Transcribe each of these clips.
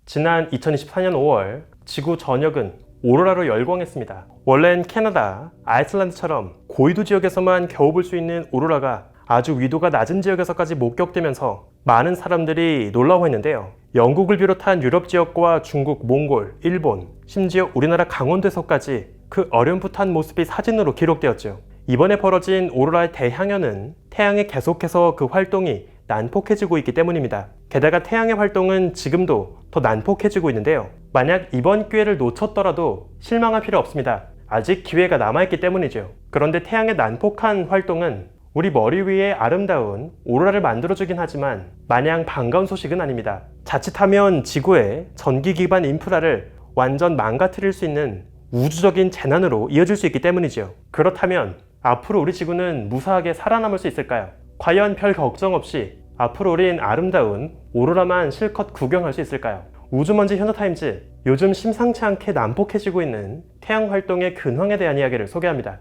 지난 2024년 5월 지구 전역은 오로라로 열광했습니다. 원래는 캐나다, 아이슬란드처럼 고위도 지역에서만 겨우 볼 수 있는 오로라가 아주 위도가 낮은 지역에서까지 목격되면서 많은 사람들이 놀라워했는데요. 영국을 비롯한 유럽 지역과 중국, 몽골, 일본, 심지어 우리나라 강원도에서까지 그 어렴풋한 모습이 사진으로 기록되었죠. 이번에 벌어진 오로라의 대향연은 태양이 계속해서 그 활동이 난폭해지고 있기 때문입니다. 게다가 태양의 활동은 지금도 더 난폭해지고 있는데요. 만약 이번 기회를 놓쳤더라도 실망할 필요 없습니다. 아직 기회가 남아있기 때문이죠. 그런데 태양의 난폭한 활동은 우리 머리 위에 아름다운 오로라를 만들어주긴 하지만 마냥 반가운 소식은 아닙니다. 자칫하면 지구의 전기 기반 인프라를 완전 망가뜨릴 수 있는 우주적인 재난으로 이어질 수 있기 때문이죠. 그렇다면 앞으로 우리 지구는 무사하게 살아남을 수 있을까요? 과연 별 걱정 없이 앞으로 우린 아름다운 오로라만 실컷 구경할 수 있을까요? 우주먼지 현자타임즈, 요즘 심상치 않게 난폭해지고 있는 태양 활동의 근황에 대한 이야기를 소개합니다.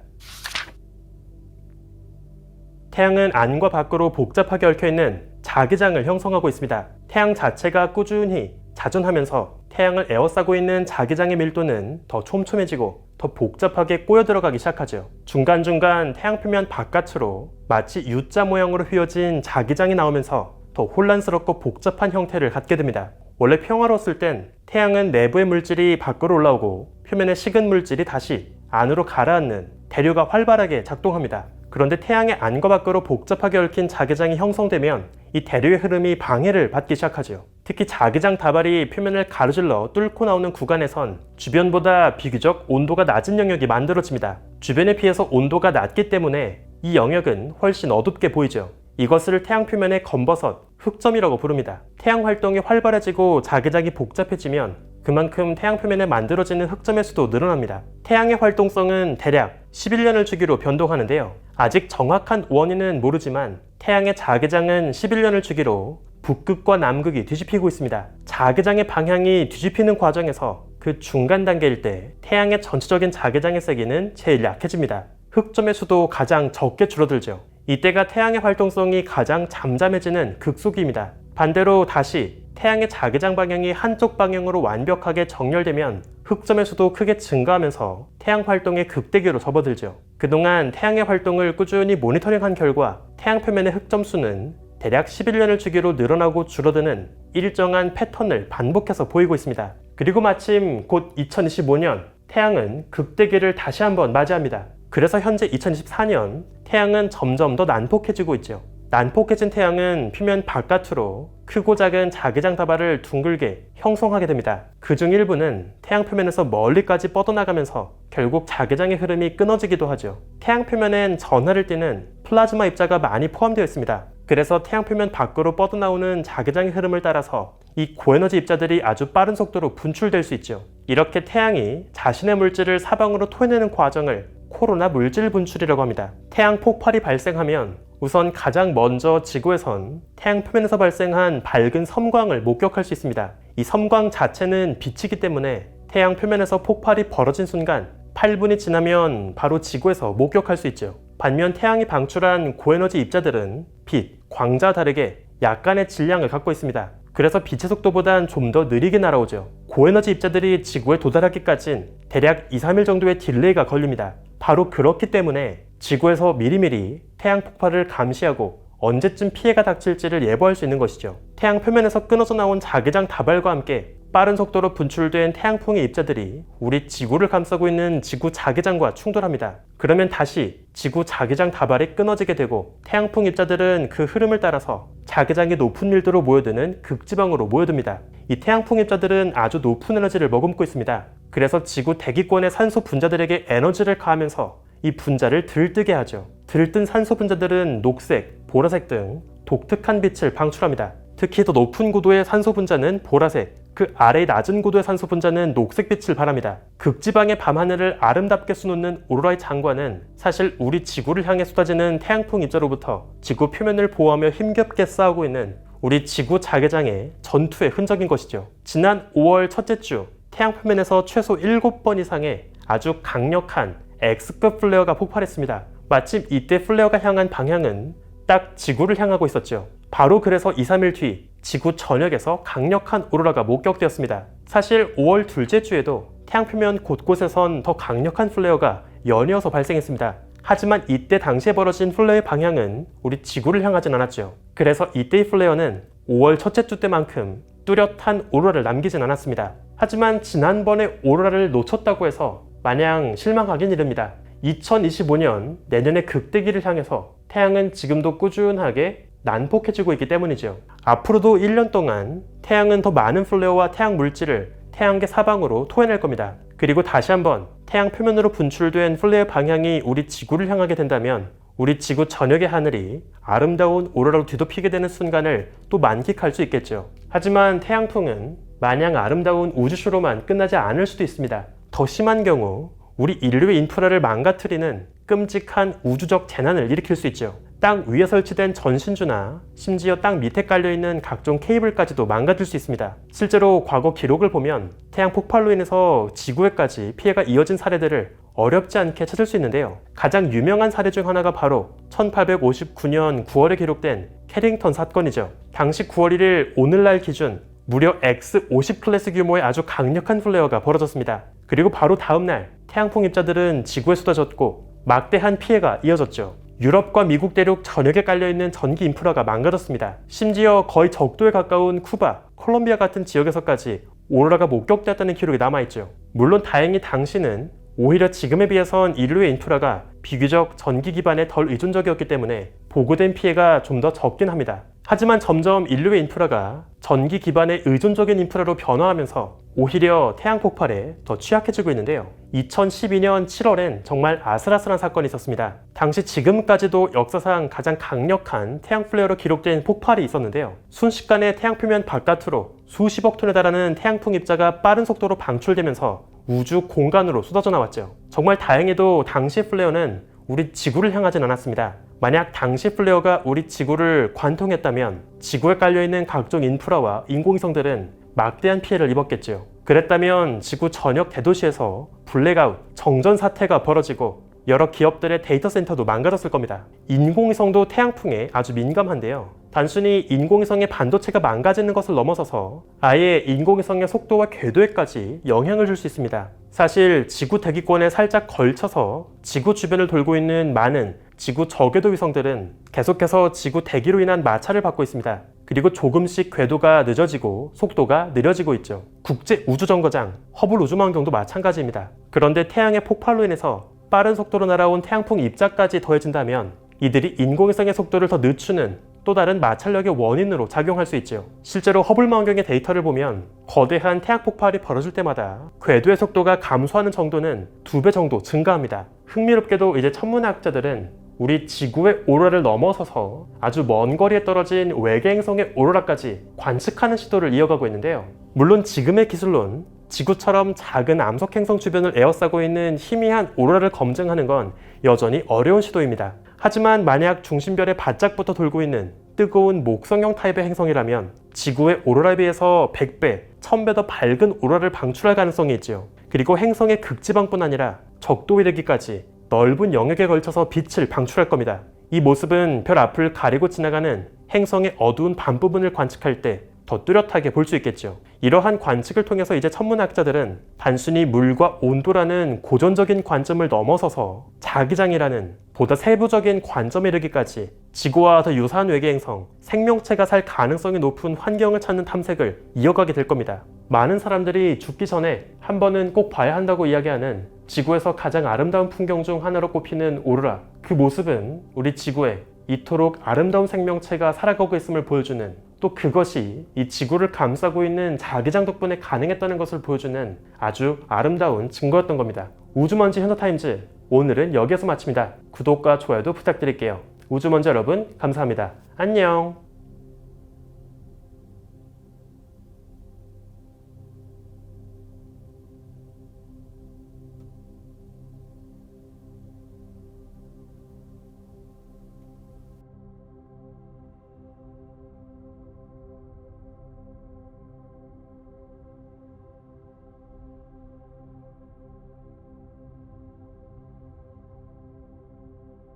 태양은 안과 밖으로 복잡하게 얽혀있는 자기장을 형성하고 있습니다. 태양 자체가 꾸준히 자전하면서 태양을 에워싸고 있는 자기장의 밀도는 더 촘촘해지고 더 복잡하게 꼬여 들어가기 시작하죠. 중간중간 태양 표면 바깥으로 마치 U자 모양으로 휘어진 자기장이 나오면서 더 혼란스럽고 복잡한 형태를 갖게 됩니다. 원래 평화로웠을 땐 태양은 내부의 물질이 밖으로 올라오고 표면의 식은 물질이 다시 안으로 가라앉는 대류가 활발하게 작동합니다. 그런데 태양의 안과 밖으로 복잡하게 얽힌 자기장이 형성되면 이 대류의 흐름이 방해를 받기 시작하죠. 특히 자기장 다발이 표면을 가로질러 뚫고 나오는 구간에선 주변보다 비교적 온도가 낮은 영역이 만들어집니다. 주변에 비해서 온도가 낮기 때문에 이 영역은 훨씬 어둡게 보이죠. 이것을 태양 표면의 검버섯, 흑점이라고 부릅니다. 태양 활동이 활발해지고 자기장이 복잡해지면 그만큼 태양 표면에 만들어지는 흑점의 수도 늘어납니다. 태양의 활동성은 대략 11년을 주기로 변동하는데요. 아직 정확한 원인은 모르지만 태양의 자기장은 11년을 주기로 북극과 남극이 뒤집히고 있습니다. 자기장의 방향이 뒤집히는 과정에서 그 중간 단계일 때 태양의 전체적인 자기장의 세기는 제일 약해집니다. 흑점의 수도 가장 적게 줄어들죠. 이때가 태양의 활동성이 가장 잠잠해지는 극소기입니다. 반대로 다시 태양의 자기장 방향이 한쪽 방향으로 완벽하게 정렬되면 흑점의 수도 크게 증가하면서 태양 활동의 극대기로 접어들죠. 그동안 태양의 활동을 꾸준히 모니터링한 결과 태양 표면의 흑점 수는 대략 11년을 주기로 늘어나고 줄어드는 일정한 패턴을 반복해서 보이고 있습니다. 그리고 마침 곧 2025년 태양은 극대기를 다시 한번 맞이합니다. 그래서 현재 2024년 태양은 점점 더 난폭해지고 있죠. 난폭해진 태양은 표면 바깥으로 크고 작은 자기장 다발을 둥글게 형성하게 됩니다. 그중 일부는 태양 표면에서 멀리까지 뻗어나가면서 결국 자기장의 흐름이 끊어지기도 하죠. 태양 표면엔 전하를 띠는 플라즈마 입자가 많이 포함되어 있습니다. 그래서 태양 표면 밖으로 뻗어나오는 자기장의 흐름을 따라서 이 고에너지 입자들이 아주 빠른 속도로 분출될 수 있죠. 이렇게 태양이 자신의 물질을 사방으로 토해내는 과정을 코로나 물질 분출이라고 합니다. 태양 폭발이 발생하면 우선 가장 먼저 지구에선 태양 표면에서 발생한 밝은 섬광을 목격할 수 있습니다. 이 섬광 자체는 빛이기 때문에 태양 표면에서 폭발이 벌어진 순간 8분이 지나면 바로 지구에서 목격할 수 있죠. 반면 태양이 방출한 고에너지 입자들은 빛, 광자와 다르게 약간의 질량을 갖고 있습니다. 그래서 빛의 속도보단 좀 더 느리게 날아오죠. 고에너지 입자들이 지구에 도달하기까진 대략 2-3일 정도의 딜레이가 걸립니다. 바로 그렇기 때문에 지구에서 미리미리 태양 폭발을 감시하고 언제쯤 피해가 닥칠지를 예보할 수 있는 것이죠. 태양 표면에서 끊어져 나온 자기장 다발과 함께 빠른 속도로 분출된 태양풍의 입자들이 우리 지구를 감싸고 있는 지구 자기장과 충돌합니다. 그러면 다시 지구 자기장 다발이 끊어지게 되고 태양풍 입자들은 그 흐름을 따라서 자기장이 높은 밀도로 모여드는 극지방으로 모여듭니다. 이 태양풍 입자들은 아주 높은 에너지를 머금고 있습니다. 그래서 지구 대기권의 산소 분자들에게 에너지를 가하면서 이 분자를 들뜨게 하죠. 들뜬 산소 분자들은 녹색, 보라색 등 독특한 빛을 방출합니다. 특히 더 높은 고도의 산소 분자는 보라색, 그 아래 낮은 고도의 산소 분자는 녹색 빛을 발합니다. 극지방의 밤하늘을 아름답게 수놓는 오로라의 장관은 사실 우리 지구를 향해 쏟아지는 태양풍 입자로부터 지구 표면을 보호하며 힘겹게 싸우고 있는 우리 지구 자기장의 전투의 흔적인 것이죠. 지난 5월 첫째 주 태양 표면에서 최소 7번 이상의 아주 강력한 X급 플레어가 폭발했습니다. 마침 이때 플레어가 향한 방향은 딱 지구를 향하고 있었죠. 바로 그래서 2-3일 뒤 지구 전역에서 강력한 오로라가 목격되었습니다. 사실 5월 둘째 주에도 태양 표면 곳곳에선 더 강력한 플레어가 연이어서 발생했습니다. 하지만 이때 당시에 벌어진 플레어의 방향은 우리 지구를 향하진 않았죠. 그래서 이때의 플레어는 5월 첫째 주 때만큼 뚜렷한 오로라를 남기진 않았습니다. 하지만 지난번에 오로라를 놓쳤다고 해서 마냥 실망하긴 이릅니다. 2025년 내년의 극대기를 향해서 태양은 지금도 꾸준하게 난폭해지고 있기 때문이죠. 앞으로도 1년 동안 태양은 더 많은 플레어와 태양 물질을 태양계 사방으로 토해낼 겁니다. 그리고 다시 한번 태양 표면으로 분출된 플레어 방향이 우리 지구를 향하게 된다면 우리 지구 전역의 하늘이 아름다운 오로라로 뒤덮이게 되는 순간을 또 만끽할 수 있겠죠. 하지만 태양풍은 마냥 아름다운 우주쇼로만 끝나지 않을 수도 있습니다. 더 심한 경우 우리 인류의 인프라를 망가뜨리는 끔찍한 우주적 재난을 일으킬 수 있죠. 땅 위에 설치된 전신주나 심지어 땅 밑에 깔려있는 각종 케이블까지도 망가질 수 있습니다. 실제로 과거 기록을 보면 태양 폭발로 인해서 지구에까지 피해가 이어진 사례들을 어렵지 않게 찾을 수 있는데요. 가장 유명한 사례 중 하나가 바로 1859년 9월에 기록된 캐링턴 사건이죠. 당시 9월 1일 오늘날 기준 무려 X50 클래스 규모의 아주 강력한 플레어가 벌어졌습니다. 그리고 바로 다음날 태양풍 입자들은 지구에 쏟아졌고 막대한 피해가 이어졌죠. 유럽과 미국 대륙 전역에 깔려있는 전기 인프라가 망가졌습니다. 심지어 거의 적도에 가까운 쿠바, 콜롬비아 같은 지역에서까지 오로라가 목격되었다는 기록이 남아있죠. 물론 다행히 당시는 오히려 지금에 비해선 인류의 인프라가 비교적 전기 기반에 덜 의존적이었기 때문에 보고된 피해가 좀 더 적긴 합니다. 하지만 점점 인류의 인프라가 전기 기반의 의존적인 인프라로 변화하면서 오히려 태양 폭발에 더 취약해지고 있는데요. 2012년 7월엔 정말 아슬아슬한 사건이 있었습니다. 당시 지금까지도 역사상 가장 강력한 태양 플레어로 기록된 폭발이 있었는데요. 순식간에 태양 표면 바깥으로 수십억 톤에 달하는 태양풍 입자가 빠른 속도로 방출되면서 우주 공간으로 쏟아져 나왔죠. 정말 다행히도 당시 플레어는 우리 지구를 향하진 않았습니다. 만약 당시 플레어가 우리 지구를 관통했다면 지구에 깔려있는 각종 인프라와 인공위성들은 막대한 피해를 입었겠죠. 그랬다면 지구 전역 대도시에서 블랙아웃, 정전 사태가 벌어지고 여러 기업들의 데이터 센터도 망가졌을 겁니다. 인공위성도 태양풍에 아주 민감한데요. 단순히 인공위성의 반도체가 망가지는 것을 넘어서서 아예 인공위성의 속도와 궤도에까지 영향을 줄 수 있습니다. 사실 지구 대기권에 살짝 걸쳐서 지구 주변을 돌고 있는 많은 지구 저궤도 위성들은 계속해서 지구 대기로 인한 마찰을 받고 있습니다. 그리고 조금씩 궤도가 늦어지고 속도가 느려지고 있죠. 국제 우주정거장, 허블 우주망원경도 마찬가지입니다. 그런데 태양의 폭발로 인해서 빠른 속도로 날아온 태양풍 입자까지 더해진다면 이들이 인공위성의 속도를 더 늦추는 또 다른 마찰력의 원인으로 작용할 수 있죠. 실제로 허블 망원경의 데이터를 보면 거대한 태양 폭발이 벌어질 때마다 궤도의 속도가 감소하는 정도는 2배 정도 증가합니다. 흥미롭게도 이제 천문학자들은 우리 지구의 오로라를 넘어서서 아주 먼 거리에 떨어진 외계 행성의 오로라까지 관측하는 시도를 이어가고 있는데요. 물론 지금의 기술론 지구처럼 작은 암석 행성 주변을 에워싸고 있는 희미한 오로라를 검증하는 건 여전히 어려운 시도입니다. 하지만 만약 중심별에 바짝붙어 돌고 있는 뜨거운 목성형 타입의 행성이라면 지구의 오로라에 비해서 100배, 1000배 더 밝은 오로라를 방출할 가능성이 있지요. 그리고 행성의 극지방뿐 아니라 적도에 이르기까지 넓은 영역에 걸쳐서 빛을 방출할 겁니다. 이 모습은 별 앞을 가리고 지나가는 행성의 어두운 반 부분을 관측할 때 더 뚜렷하게 볼 수 있겠죠. 이러한 관측을 통해서 이제 천문학자들은 단순히 물과 온도라는 고전적인 관점을 넘어서서 자기장이라는 보다 세부적인 관점에 이르기까지 지구와 더 유사한 외계 행성, 생명체가 살 가능성이 높은 환경을 찾는 탐색을 이어가게 될 겁니다. 많은 사람들이 죽기 전에 한 번은 꼭 봐야 한다고 이야기하는 지구에서 가장 아름다운 풍경 중 하나로 꼽히는 오로라. 그 모습은 우리 지구에 이토록 아름다운 생명체가 살아가고 있음을 보여주는, 또 그것이 이 지구를 감싸고 있는 자기장 덕분에 가능했다는 것을 보여주는 아주 아름다운 증거였던 겁니다. 우주먼지 현어타임즈, 오늘은 여기에서 마칩니다. 구독과 좋아요도 부탁드릴게요. 우주먼지 여러분, 감사합니다. 안녕.